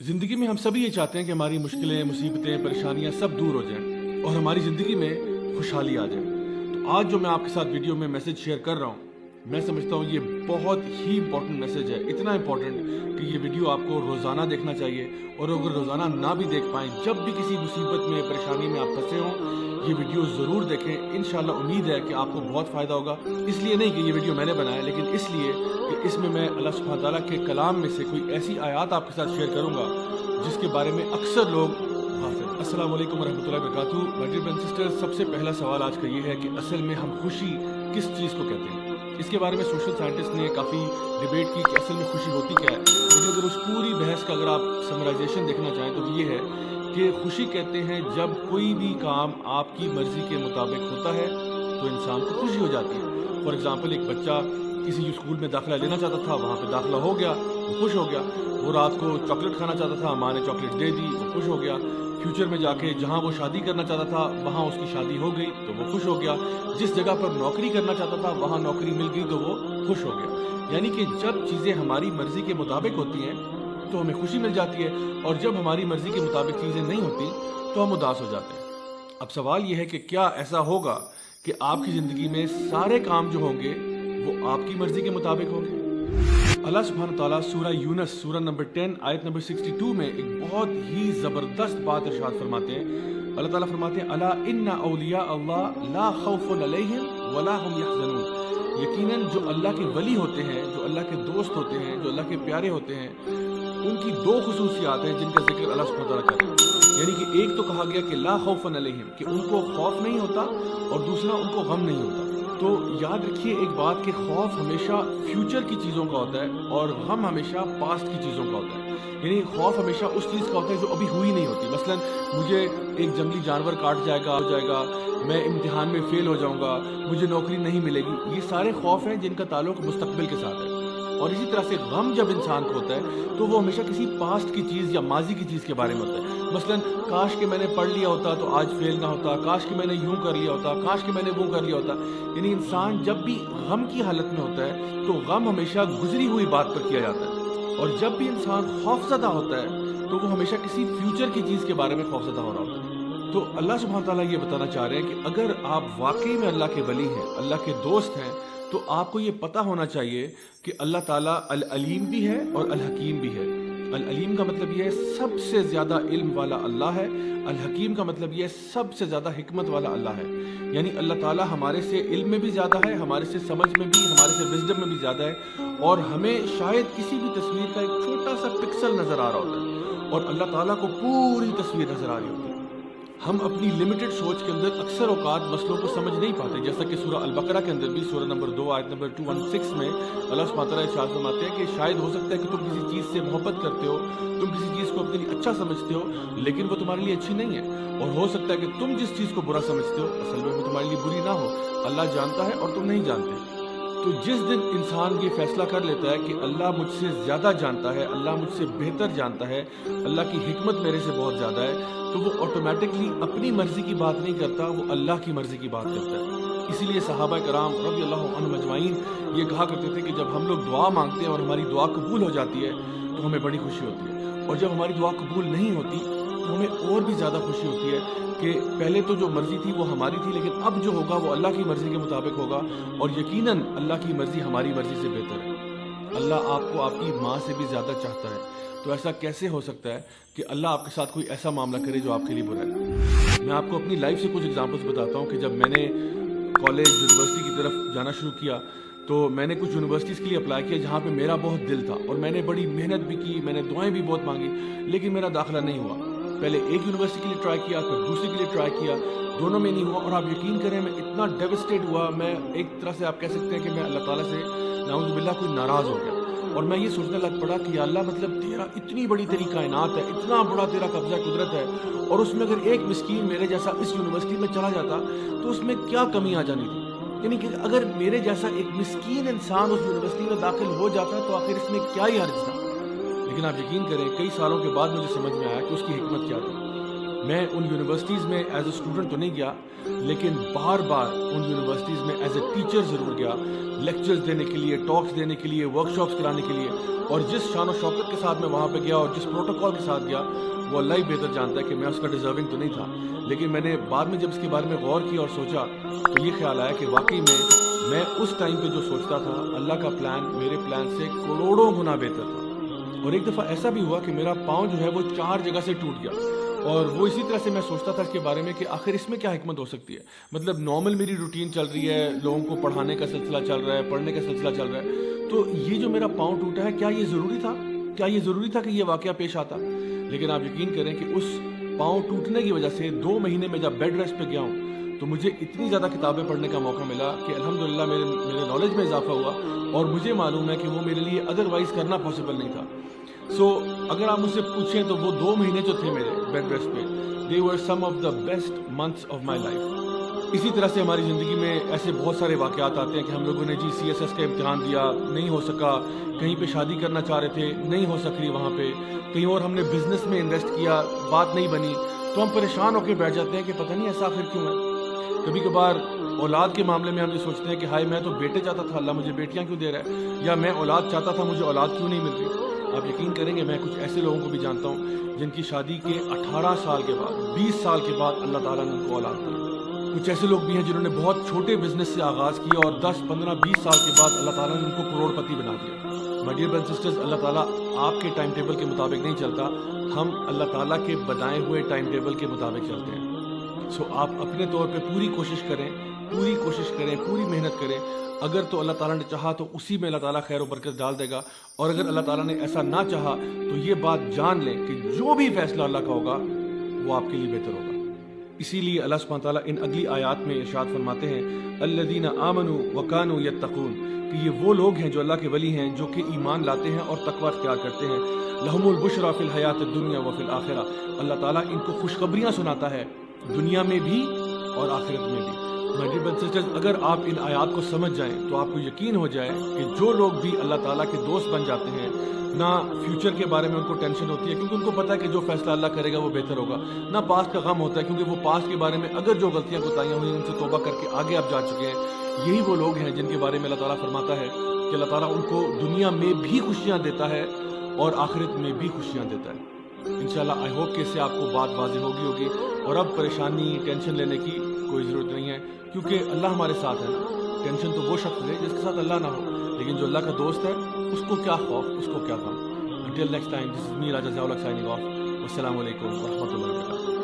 ज़िंदगी में हम सभी ये चाहते हैं कि हमारी मुश्किलें, मुसीबतें, परेशानियाँ सब दूर हो जाएं और हमारी ज़िंदगी में खुशहाली आ जाए। तो आज जो मैं आपके साथ वीडियो में मैसेज शेयर कर रहा हूँ, मैं समझता हूँ ये बहुत ही इम्पोर्टेंट मैसेज है। इतना इम्पोर्टेंट कि ये वीडियो आपको रोज़ाना देखना चाहिए, और अगर रोज़ाना ना भी देख पाएँ, जब भी किसी मुसीबत में, परेशानी में आप फंसे हों, ये वीडियो ज़रूर देखें। इंशाल्लाह उम्मीद है कि आपको बहुत फ़ायदा होगा। इसलिए नहीं कि ये वीडियो मैंने बनाया, लेकिन इसलिए कि इसमें मैं अल्लाह सुब्हानहू तआला के कलाम में से कोई ऐसी आयत आपके साथ शेयर करूँगा जिसके बारे में अक्सर लोग गाफिल। अस्सलाम वालेकुम रहमतुल्लाहि व बरकातहू। My dear brothers and sisters, सबसे पहला सवाल आज का ये है कि असल में हम खुशी किस चीज़ को कहते हैं। इसके बारे में सोशल साइंटिस्ट ने काफ़ी डिबेट की कि असल में खुशी होती क्या है। लेकिन अगर उस पूरी बहस का अगर आप समराइजेशन देखना चाहें तो ये है कि खुशी कहते हैं जब कोई भी काम आपकी मर्ज़ी के मुताबिक होता है तो इंसान को खुशी हो जाती है। फॉर एग्ज़ाम्पल, एक बच्चा किसी स्कूल में दाखिला लेना चाहता था, वहाँ पे दाखिला हो गया, वो खुश हो गया। वो रात को चॉकलेट खाना चाहता था, माँ ने चॉकलेट दे दी, वो खुश हो गया। फ्यूचर में जाके जहाँ वो शादी करना चाहता था वहाँ उसकी शादी हो गई तो वो खुश हो गया। जिस जगह पर नौकरी करना चाहता था वहाँ नौकरी मिल गई तो वो खुश हो गया। यानी कि जब चीज़ें हमारी मर्ज़ी के मुताबिक होती हैं तो हमें खुशी मिल जाती है, और जब हमारी मर्ज़ी के मुताबिक चीज़ें नहीं होती तो हम उदास हो जाते हैं। अब सवाल यह है कि क्या ऐसा होगा कि आपकी ज़िंदगी में सारे काम जो होंगे वो आपकी मर्ज़ी के मुताबिक होंगे। अल्लाह सुब्हानहू तआला सूरह यूनुस सूरह नंबर 10 आयत नंबर 62 में एक बहुत ही ज़बरदस्त बात इरशाद फरमाते हैं। अल्लाह ताला फरमाते हैं, अला इन्ना औलिया अल्लाह ला खौफुन अलैहिम वला हुम यहज़नून। यकीनन जो अल्लाह के वली होते हैं, जो अल्लाह के दोस्त होते हैं, जो अल्लाह के प्यारे होते हैं, उनकी दो खुसूसियात हैं जिनका जिक्र अल्लाह सुब्हानहू तआला कर रहे हैं। यानी कि एक तो कहा गया कि ला खौफुन अलैहिम, कि उनको खौफ नहीं होता, और दूसरा उनको गम नहीं होता। तो याद रखिए एक बात कि खौफ हमेशा फ्यूचर की चीज़ों का होता है और गम हमेशा पास्ट की चीज़ों का होता है। यानी खौफ हमेशा उस चीज़ का होता है जो अभी हुई नहीं होती। मसलन मुझे एक जंगली जानवर काट जाएगा, मैं इम्तिहान में फ़ेल हो जाऊंगा, मुझे नौकरी नहीं मिलेगी। ये सारे खौफ हैं जिनका ताल्लुक मुस्तकबिल के साथ है। और इसी तरह से गम जब इंसान को होता है तो वो हमेशा किसी पास्ट की चीज़ या माजी की चीज़ के बारे में होता है। मसलन काश कि मैंने पढ़ लिया होता तो आज फेल ना होता, काश कि मैंने यूं कर लिया होता, काश कि मैंने वो कर लिया होता। यानी इंसान जब भी गम की हालत में होता है तो गम हमेशा गुजरी हुई बात पर किया जाता है, और जब भी इंसान खौफज़दा होता है तो वो हमेशा किसी फ्यूचर की चीज़ के बारे में खौफज़दा हो रहा होता है। तो अल्लाह सुब्हानहू तआला ये बताना चाह रहे हैं कि अगर आप वाकई में अल्लाह के वली हैं, अल्लाह के दोस्त हैं, तो आपको ये पता होना चाहिए कि अल्लाह ताला अल अलीम भी है और अल हकीम भी है। अल अलीम का मतलब ये है सबसे ज़्यादा इल्म वाला अल्लाह है। अल हकीम का मतलब ये है सबसे ज़्यादा हिकमत वाला अल्लाह है। यानी अल्लाह ताला हमारे से इल्म में भी ज़्यादा है, हमारे से समझ में भी, हमारे से विज़डम में भी ज़्यादा है, और हमें शायद किसी भी तस्वीर का एक छोटा सा पिक्सल नज़र आ रहा होता है और अल्लाह ताला को पूरी तस्वीर नज़र आ रही होती है। हम अपनी लिमिटेड सोच के अंदर अक्सर औकात मसलों को समझ नहीं पाते। जैसा कि सूरह अल बकरा के अंदर भी सूरह नंबर 2 आयत नंबर 216 में अल्लाह सुब्हानहू तआला इरशाद फरमाते हैं कि शायद हो सकता है कि तुम किसी चीज़ से मोहब्बत करते हो, तुम किसी चीज़ को अपने लिए अच्छा समझते हो, लेकिन वो तुम्हारे लिए अच्छी नहीं है। और हो सकता है कि तुम जिस चीज़ को बुरा समझते हो असल में वो तुम्हारे लिए बुरी ना हो। अल्लाह जानता है और तुम नहीं जानते। तो जिस दिन इंसान ये फैसला कर लेता है कि अल्लाह मुझसे ज़्यादा जानता है, अल्लाह मुझसे बेहतर जानता है, अल्लाह की हिकमत मेरे से बहुत ज़्यादा है, तो वो ऑटोमेटिकली अपनी मर्ज़ी की बात नहीं करता, वो अल्लाह की मर्ज़ी की बात करता है। इसीलिए सहाबा कराम रज़ी अल्लाहु अन्हुम अजमाइन ये कहा करते थे कि जब हम लोग दुआ मांगते हैं और हमारी दुआ कबूल हो जाती है तो हमें बड़ी खुशी होती है, और जब हमारी दुआ कबूल नहीं होती तो हमें और भी ज़्यादा खुशी होती है कि पहले तो जो मर्ज़ी थी वो हमारी थी, लेकिन अब जो होगा वो अल्लाह की मर्ज़ी के मुताबिक होगा, और यकीनन अल्लाह की मर्ज़ी हमारी मर्ज़ी से बेहतर है। अल्लाह आपको आपकी माँ से भी ज़्यादा चाहता है। तो ऐसा कैसे हो सकता है कि अल्लाह आपके साथ कोई ऐसा मामला करे जो आपके लिए बुरा है। मैं आपको अपनी लाइफ से कुछ एग्जांपल्स बताता हूँ कि जब मैंने कॉलेज यूनिवर्सिटी की तरफ जाना शुरू किया तो मैंने कुछ यूनिवर्सिटीज़ के लिए अप्लाई किया जहाँ पे मेरा बहुत दिल था, और मैंने बड़ी मेहनत भी की, मैंने दुआएं भी बहुत मांगी, लेकिन मेरा दाखिला नहीं हुआ। पहले एक यूनिवर्सिटी के लिए ट्राई किया, फिर दूसरी के लिए ट्राई किया, दोनों में नहीं हुआ। और आप यकीन करें मैं इतना डेवस्टेट हुआ, मैं एक तरह से आप कह सकते हैं कि मैं अल्लाह ताला से नाउज़ु बिल्लाह कोई नाराज़ हो गया। और मैं ये सोचने लग पड़ा कि अल्लाह मतलब तेरा इतनी बड़ी तेरी कायनात है, इतना बड़ा तेरा कब्ज़ा कुदरत है, और उसमें अगर एक मिस्कीन मेरे जैसा इस यूनिवर्सिटी में चला जाता तो उसमें क्या कमी आ जानी थी। यानी कि अगर मेरे जैसा एक मिस्कीन इंसान उस यूनिवर्सिटी में दाखिल हो जाता तो आखिर इसमें क्या ही हर्ज था। लेकिन आप यकीन करें कई सालों के बाद मुझे समझ में आया कि उसकी हिकमत क्या थी। میں ان یونیورسٹیز میں ایز اے اسٹوڈنٹ تو نہیں گیا، لیکن بار بار ان یونیورسٹیز میں ایز اے ٹیچر ضرور گیا، لیکچرز دینے کے لیے، ٹاکس دینے کے لیے، ورک شاپس کرانے کے لیے. اور جس شان و شوکت کے ساتھ میں وہاں پہ گیا اور جس پروٹوکول کے ساتھ گیا، وہ اللہ ہی بہتر جانتا ہے کہ میں اس کا ڈیزرونگ تو نہیں تھا. لیکن میں نے بعد میں جب اس کے بارے میں غور کیا اور سوچا تو یہ خیال آیا کہ واقعی میں اس ٹائم پہ جو سوچتا تھا، اللہ کا پلان میرے پلان سے کروڑوں گنا بہتر تھا. اور ایک دفعہ ایسا بھی ہوا کہ میرا پاؤں جو ہے وہ 4 جگہ سے ٹوٹ گیا، اور وہ اسی طرح سے میں سوچتا تھا اس کے بارے میں کہ آخر اس میں کیا حکمت ہو سکتی ہے. مطلب نارمل میری روٹین چل رہی ہے، لوگوں کو پڑھانے کا سلسلہ چل رہا ہے، پڑھنے کا سلسلہ چل رہا ہے، تو یہ جو میرا پاؤں ٹوٹا ہے، کیا یہ ضروری تھا؟ کیا یہ ضروری تھا کہ یہ واقعہ پیش آتا؟ لیکن آپ یقین کریں کہ اس پاؤں ٹوٹنے کی وجہ سے 2 مہینے میں جب بیڈ ریسٹ پہ گیا ہوں تو مجھے اتنی زیادہ کتابیں پڑھنے کا موقع ملا کہ الحمدللہ میرے نالج میں اضافہ ہوا، اور مجھے معلوم ہے کہ وہ میرے لیے ادروائز کرنا پاسبل نہیں تھا. اگر آپ مجھ سے پوچھیں تو وہ 2 مہینے جو تھے میرے بیڈ ریسٹ پہ، they were some of the best months of my life. اسی طرح سے ہماری زندگی میں ایسے بہت سارے واقعات آتے ہیں کہ ہم لوگوں نے CSS کا امتحان دیا، نہیں ہو سکا، کہیں پہ شادی کرنا چاہ رہے تھے، نہیں ہو سک رہی وہاں پہ، کہیں اور ہم نے بزنس میں انویسٹ کیا، بات نہیں بنی، تو ہم پریشان ہو کے بیٹھ جاتے ہیں کہ پتہ نہیں ایسا آخر کیوں ہے. کبھی کبھار اولاد کے معاملے میں ہم یہ سوچتے ہیں کہ ہائے میں تو بیٹے چاہتا تھا، اللہ مجھے بیٹیاں کیوں دے رہا ہے، یا میں اولاد چاہتا تھا، مجھے اولاد کیوں نہیں مل رہی. آپ یقین کریں گے میں کچھ ایسے لوگوں کو بھی جانتا ہوں جن کی شادی کے 18 سال کے بعد، 20 سال کے بعد اللہ تعالیٰ نے ان کو اولاد دی. کچھ ایسے لوگ بھی ہیں جنہوں نے بہت چھوٹے بزنس سے آغاز کیا اور 10 15 20 سال کے بعد اللہ تعالیٰ نے ان کو کروڑ پتی بنا دیا. My dear brothers and sisters, اللہ تعالیٰ آپ کے ٹائم ٹیبل کے مطابق نہیں چلتا، ہم اللہ تعالیٰ کے بتائے ہوئے ٹائم ٹیبل کے مطابق چلتے ہیں. آپ اپنے طور پہ پوری کوشش کریں، پوری محنت کریں. اگر تو اللہ تعالیٰ نے چاہا تو اسی میں اللہ تعالیٰ خیر و برکت ڈال دے گا، اور اگر اللہ تعالیٰ نے ایسا نہ چاہا تو یہ بات جان لیں کہ جو بھی فیصلہ اللہ کا ہوگا وہ آپ کے لیے بہتر ہوگا. اسی لیے اللہ سبحانہ تعالیٰ ان اگلی آیات میں ارشاد فرماتے ہیں الذین آمنوا وکانوا یتقون، کہ یہ وہ لوگ ہیں جو اللہ کے ولی ہیں، جو کہ ایمان لاتے ہیں اور تقوی اختیار کرتے ہیں. لہم البشریٰ فی الحیات الدنیا وفی الآخرہ، اللہ تعالیٰ ان کو خوشخبریاں سناتا ہے دنیا میں بھی اور آخرت میں بھی. مائی ڈیئر برادرز اینڈ سسٹرز، اگر آپ ان آیات کو سمجھ جائیں تو آپ کو یقین ہو جائے کہ جو لوگ بھی اللہ تعالیٰ کے دوست بن جاتے ہیں، نہ فیوچر کے بارے میں ان کو ٹینشن ہوتی ہے کیونکہ ان کو پتہ ہے کہ جو فیصلہ اللہ کرے گا وہ بہتر ہوگا، نہ پاسٹ کا غم ہوتا ہے کیونکہ وہ پاسٹ کے بارے میں اگر جو غلطیاں کوتاہیاں ہوئی ان سے توبہ کر کے آگے آپ جا چکے ہیں. یہی وہ لوگ ہیں جن کے بارے میں اللہ تعالیٰ فرماتا ہے کہ اللہ تعالیٰ ان کو دنیا میں بھی خوشیاں دیتا ہے اور آخرت میں بھی خوشیاں دیتا ہے. انشاءاللہ آئی ہوپ کہ اس سے آپ کو بات واضح ہوگی اور اب پریشانی ٹینشن لینے کی کوئی ضرورت نہیں ہے، کیونکہ اللہ ہمارے ساتھ ہے نا. ٹینشن تو وہ شخص ہے جس کے ساتھ اللہ نہ ہو، لیکن جو اللہ کا دوست ہے اس کو کیا خوف، اس کو کیا غم. Until next time, this is me Raja Zaulak signing off. Wassalamu alaikum wa rahmatullahi wa barakatuh.